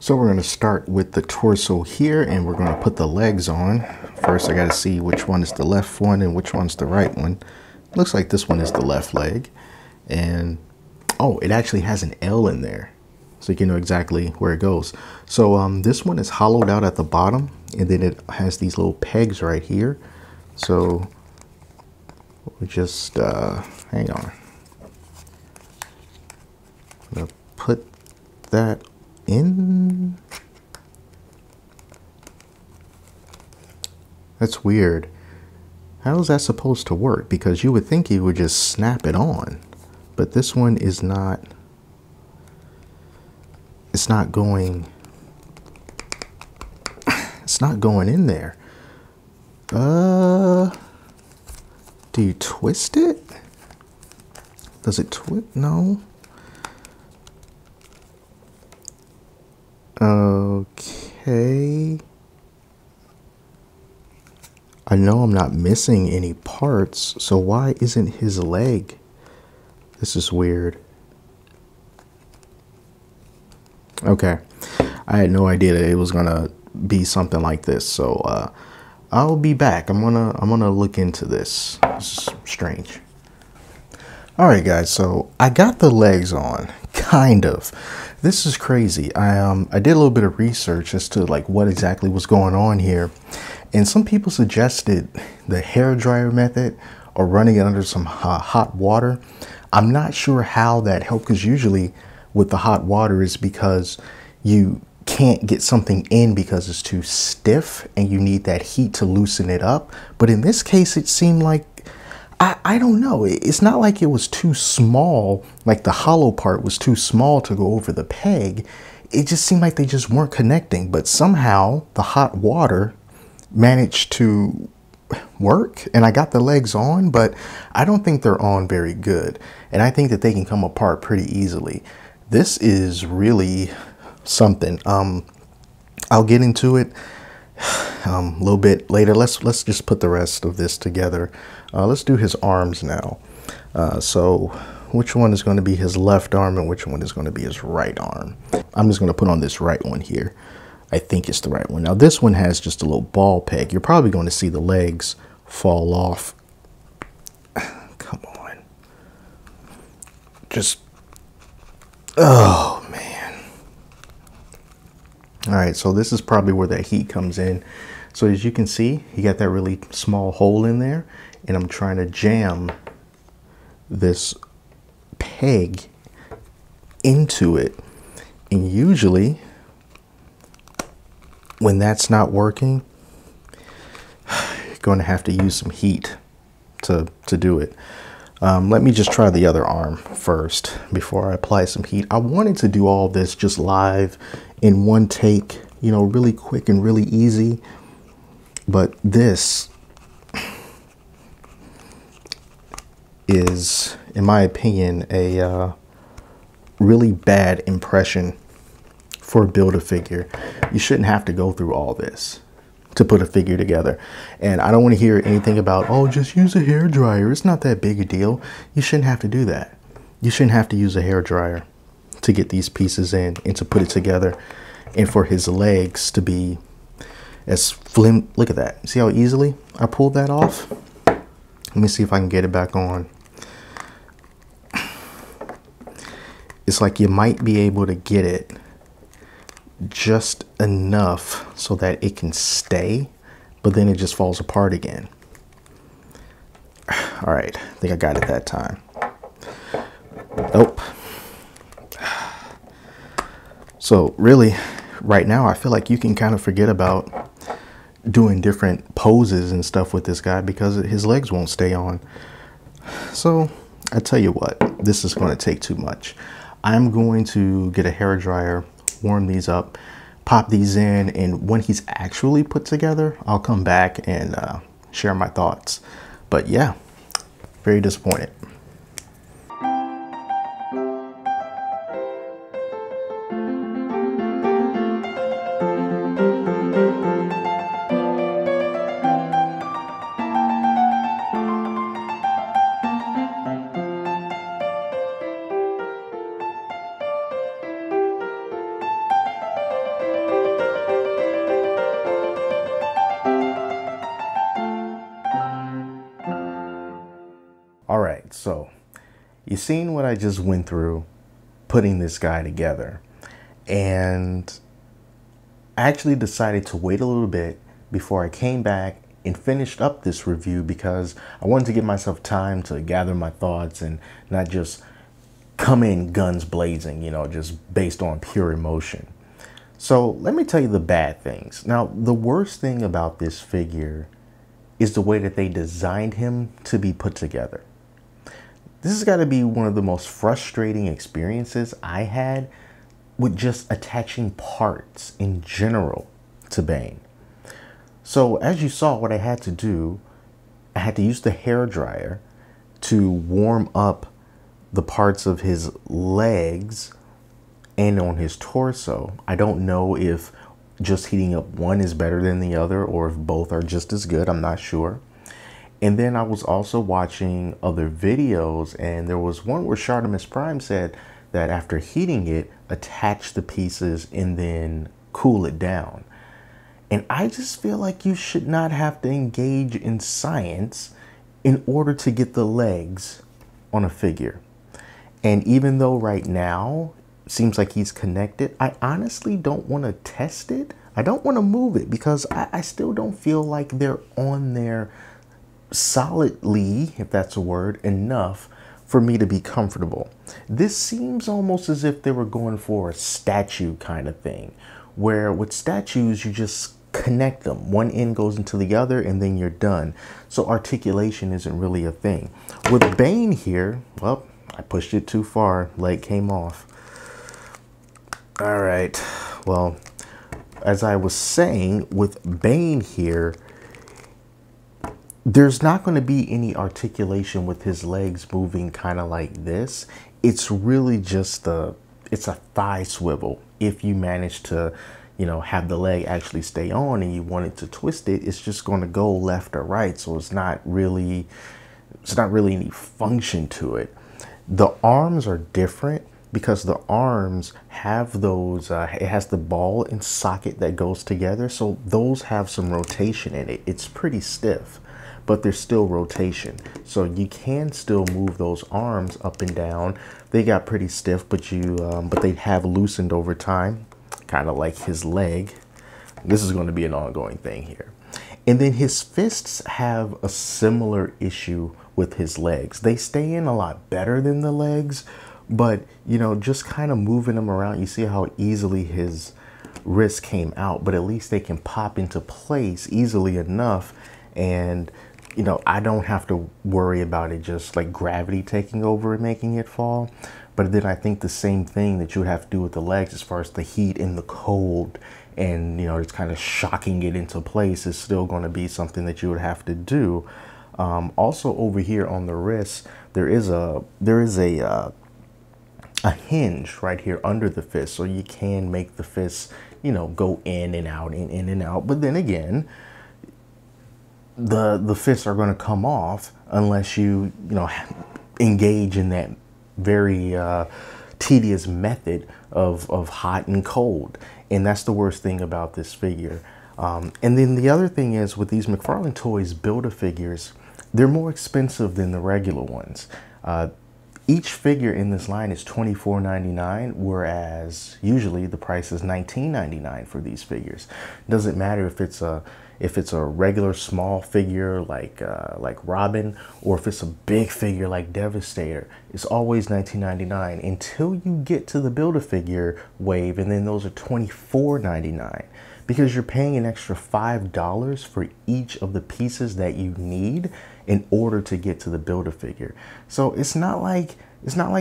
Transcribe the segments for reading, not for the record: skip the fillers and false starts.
So we're going to start with the torso here, and we're going to put the legs on. First, I got to see which one is the left one and which one's the right one. Looks like this one is the left leg. And, oh, it actually has an L in there, so you can know exactly where it goes. So this one is hollowed out at the bottom, and then it has these little pegs right here. So we just, hang on. I'm going to put that in. That's weird. How is that supposed to work? Because you would think you would just snap it on, but this one is not. It's not going. It's not going in there. Do you twist it? Does it twist? No. Okay. I know I'm not missing any parts, so why isn't his leg? This is weird. Okay. I had no idea that it was gonna be something like this, so I'll be back. I'm gonna look into this. This is strange. All right, guys, so I got the legs on, kind of. This is crazy. I did a little bit of research as to like what exactly was going on here, and some people suggested the hair dryer method or running it under some hot water. I'm not sure how that helped, because usually with the hot water is because you can't get something in because it's too stiff and you need that heat to loosen it up. But in this case, it seemed like, I don't know. It's not like it was too small, like the hollow part was too small to go over the peg. It just seemed like they just weren't connecting, but somehow the hot water managed to work and I got the legs on, but I don't think they're on very good. And I think that they can come apart pretty easily. This is really something. I'll get into it a little bit later. Let's just put the rest of this together. Let's do his arms now. So which one is going to be his left arm and which one is going to be his right arm? I'm just going to put on this right one here. I think it's the right one. Now this one has just a little ball peg. You're probably going to see the legs fall off. Come on. Just, oh man. All right, so this is probably where that heat comes in. So as you can see, you got that really small hole in there, and I'm trying to jam this peg into it. And usually when that's not working, you're going to have to use some heat to do it. Let me just try the other arm first before I apply some heat. I wanted to do all this just live in one take, you know, really quick and really easy. But this is, in my opinion, a really bad impression for a Build-A-Figure. You shouldn't have to go through all this to put a figure together. And I don't want to hear anything about, oh, just use a hair dryer. It's not that big a deal. You shouldn't have to do that. You shouldn't have to use a hair dryer to get these pieces in and to put it together, and for his legs to be as look at that. See how easily I pulled that off? Let me see if I can get it back on. It's like you might be able to get it just enough so that it can stay, but then it just falls apart again. All right, I think I got it that time. Nope. So really, right now, I feel like you can kind of forget about doing different poses and stuff with this guy because his legs won't stay on. So I tell you what, this is going to take too much. I'm going to get a hair dryer, warm these up, pop these in, and when he's actually put together, I'll come back and share my thoughts. But yeah, very disappointed. right, so you seen what I just went through putting this guy together, and I actually decided to wait a little bit before I came back and finished up this review because I wanted to give myself time to gather my thoughts and not just come in guns blazing, you know, just based on pure emotion. So let me tell you the bad things. Now, the worst thing about this figure is the way that they designed him to be put together. This has got to be one of the most frustrating experiences I had with just attaching parts in general to Bane. So as you saw, what I had to do, I had to use the hair dryer to warm up the parts of his legs and on his torso. I don't know if just heating up one is better than the other or if both are just as good. I'm not sure. And then I was also watching other videos, and there was one where Shartimus Prime said that after heating it, attach the pieces and then cool it down. And I just feel like you should not have to engage in science in order to get the legs on a figure. And even though right now it seems like he's connected, I honestly don't want to test it. I don't want to move it because I still don't feel like they're on there solidly, if that's a word, enough for me to be comfortable. This seems almost as if they were going for a statue kind of thing, where with statues, you just connect them. One end goes into the other and then you're done. So articulation isn't really a thing. With Bane here, well, I pushed it too far. Leg came off. All right. Well, as I was saying, with Bane here, there's not going to be any articulation with his legs moving kind of like this. It's really just it's a thigh swivel. If you manage to, you know, have the leg actually stay on and you want it to twist it, it's just going to go left or right. So it's not really any function to it. The arms are different because the arms have those, it has the ball and socket that goes together. So those have some rotation in it. It's pretty stiff, but there's still rotation. So you can still move those arms up and down. They got pretty stiff, but they have loosened over time, kind of like his leg. This is going to be an ongoing thing here. And then his fists have a similar issue with his legs. They stay in a lot better than the legs, but you know, just kind of moving them around, you see how easily his wrist came out, but at least they can pop into place easily enough. And you know, I don't have to worry about it just like gravity taking over and making it fall. But then I think the same thing that you would have to do with the legs as far as the heat and the cold and, you know, it's kind of shocking it into place is still going to be something that you would have to do. Also over here on the wrist, there is a hinge right here under the fist. So you can make the fist, you know, go in and out and in and out. But then again, the fists are going to come off unless you know, engage in that very tedious method of hot and cold. And that's the worst thing about this figure. And then the other thing is with these McFarlane Toys Build-A-Figures, they're more expensive than the regular ones. Each figure in this line is $24.99, whereas usually the price is $19.99 for these figures. Doesn't matter if it's a regular small figure like Robin, or if it's a big figure like Devastator. It's always $19.99 until you get to the Build-A-Figure wave, and then those are $24.99 because you're paying an extra $5 for each of the pieces that you need in order to get to the Build-A-Figure. So it's not like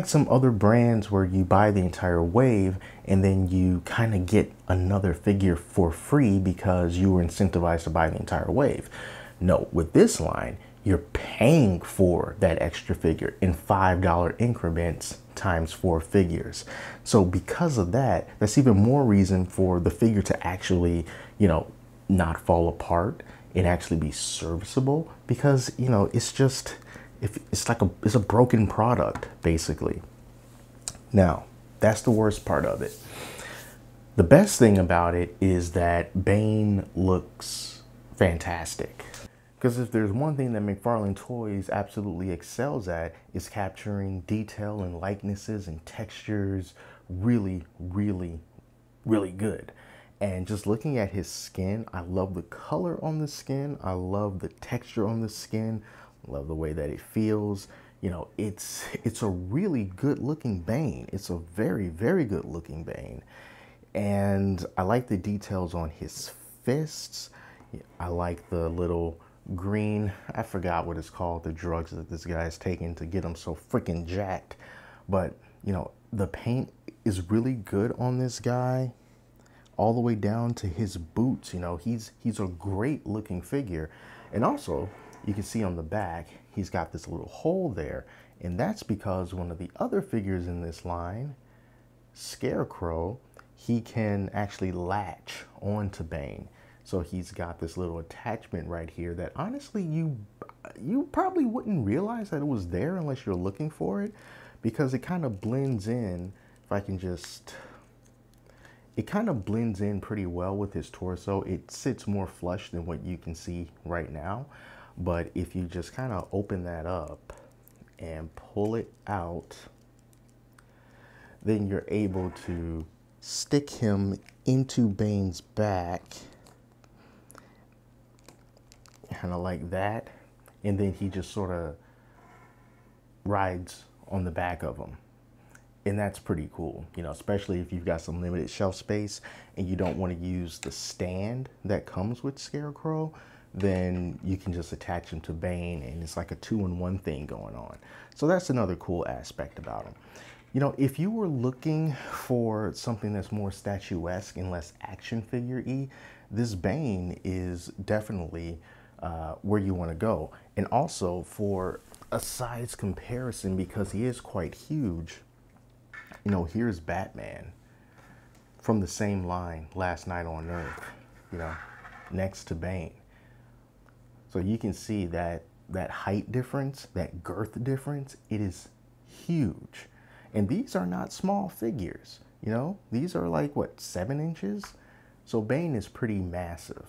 some other brands where you buy the entire wave and then you kind of get another figure for free because you were incentivized to buy the entire wave. No, with this line, you're paying for that extra figure in $5 increments times 4 figures. So because of that, that's even more reason for the figure to actually, you know, not fall apart and actually be serviceable, because, you know, it's just, it's a broken product basically. Now, that's the worst part of it. The best thing about it is that Bane looks fantastic. Because if there's one thing that McFarlane Toys absolutely excels at, is capturing detail and likenesses and textures really, really, really good. And just looking at his skin, I love the color on the skin. I love the texture on the skin. I love the way that it feels. You know, it's a really good looking Bane. It's a very, very good looking Bane. And I like the details on his fists. I like the little green, I forgot what it's called, the drugs that this guy's taking to get him so freaking jacked. But, you know, the paint is really good on this guy, all the way down to his boots. You know, he's a great looking figure. And also, you can see on the back, he's got this little hole there. And that's because one of the other figures in this line, Scarecrow, he can actually latch onto Bane. So he's got this little attachment right here that honestly you probably wouldn't realize that it was there unless you're looking for it, because it kind of blends in. If I can just, it kind of blends in pretty well with his torso. It sits more flush than what you can see right now. But if you just kind of open that up and pull it out, then you're able to stick him into Bane's back, kind of like that, and then he just sort of rides on the back of him. And that's pretty cool, you know, especially if you've got some limited shelf space and you don't want to use the stand that comes with Scarecrow, then you can just attach him to Bane and it's like a 2-in-1 thing going on. So that's another cool aspect about him. You know, if you were looking for something that's more statuesque and less action figure-y, this Bane is definitely where you want to go. And also for a size comparison, because he is quite huge, you know, here's Batman from the same line, Last Night on Earth, you know, next to Bane. So you can see that height difference, that girth difference, it is huge. And these are not small figures, you know, these are like what, 7 inches? So Bane is pretty massive.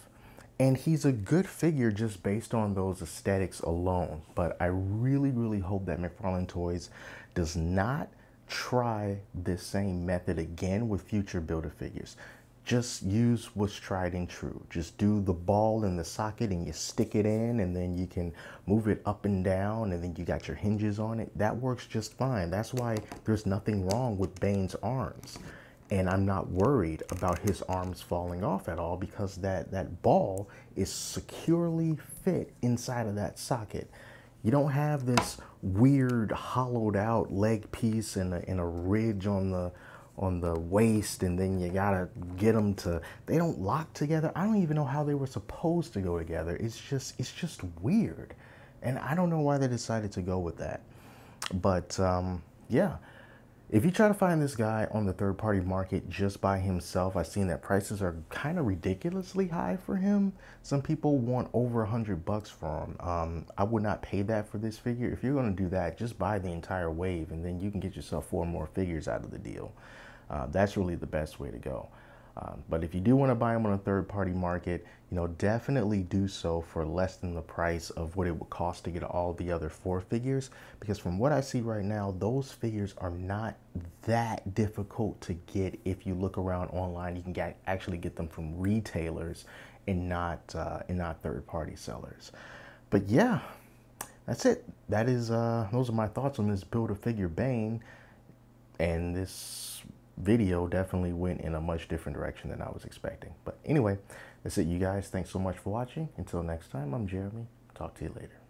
And he's a good figure just based on those aesthetics alone. But I really, really hope that McFarlane Toys does not try this same method again with future Build-A-Figures. Just use what's tried and true. Just do the ball in the socket and you stick it in, and then you can move it up and down, and then you got your hinges on it. That works just fine. That's why there's nothing wrong with Bane's arms. And I'm not worried about his arms falling off at all, because that ball is securely fit inside of that socket. You don't have this weird hollowed out leg piece and a ridge on the waist, and then you gotta get them to, they don't lock together. I don't even know how they were supposed to go together. It's just weird. And I don't know why they decided to go with that. But yeah. If you try to find this guy on the third-party market just by himself, I've seen that prices are kind of ridiculously high for him. Some people want over $100 for him. I would not pay that for this figure. If you're going to do that, just buy the entire wave, and then you can get yourself 4 more figures out of the deal. That's really the best way to go. But if you do want to buy them on a third-party market, you know, definitely do so for less than the price of what it would cost to get all the other 4 figures. Because from what I see right now, those figures are not that difficult to get. If you look around online, you can actually get them from retailers and not third-party sellers. But yeah, that's it. That is those are my thoughts on this Build-A-Figure Bane. And this video definitely went in a much different direction than I was expecting. But anyway, that's it, you guys. Thanks so much for watching. Until next time, I'm Jeremy. Talk to you later.